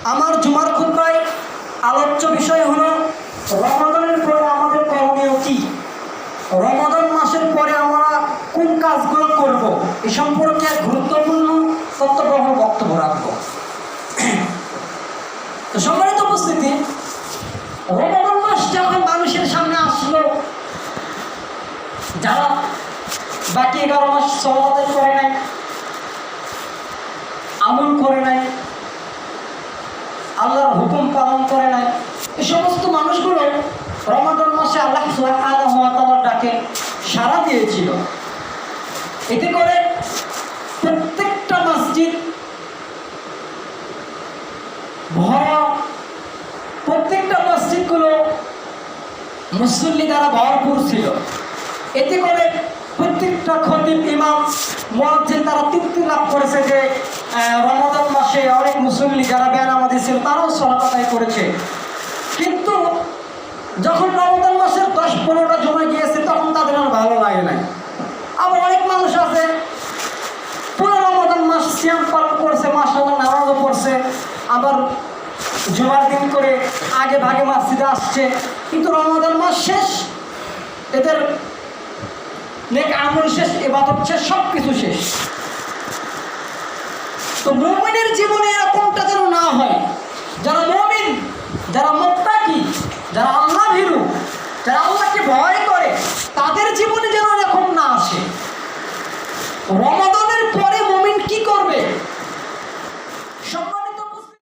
আমার জুমার খুতবায় আলোচ্য বিষয় হলো রমাদানের পরে আমাদের করণীয় কি, রমাদান মাসের পরে আমরা কোন কাজগুলো করব এ সম্পর্কে এক গুরুত্বপূর্ণ তত্ত্ববহ বক্তব্য রাখব। তো সম্মানিত উপস্থিতি, রমাদান মাস যখন মানুষের সামনে আসলো, যারা বাকি 11 মাস সালাত করে নাই, আমল করে নাই, আল্লাহর হুকুম পালন করে নাই, এই সমস্ত মানুষগুলো রমাদান মাসে আল্লাহ সুবহানাহু ওয়া তাআলার ডাকে সাড়া দিয়েছিল। এতে করে প্রত্যেকটা মসজিদ ভরা, প্রত্যেকটা মসজিদগুলো মুসল্লি দ্বারা ভরপুর ছিল। এতে করে প্রত্যেকটা খতিব, ইমাম, মুয়াজ্জিন তারা তৃপ্তি লাভ করেছে যে রমাদান মাসে অনেক মুসল্লি যারা বেনামাজি ছিল তারাও সালাত আদায় করেছে। কিন্তু যখন রমাদান মাসের 10-15টা জমা গিয়েছে তখন তাদের আর ভালো লাগে নাই। আবার অনেক মানুষ আছে পুরো রমাদান মাস সিয়াম পালন করছে, মাশাআল্লাহ নামাজও পড়ছে, আবার জুমার দিন করে আগে ভাগে মসজিদে আসছে, কিন্তু রমাদান মাস শেষ, এদের নেক আমল শেষ, ইবাদত শেষ, সব কিছু শেষ। তো মুমিনের জীবনে এরকমটা যেন না হয়। যারা মুমিন, যারা মুত্তাকি,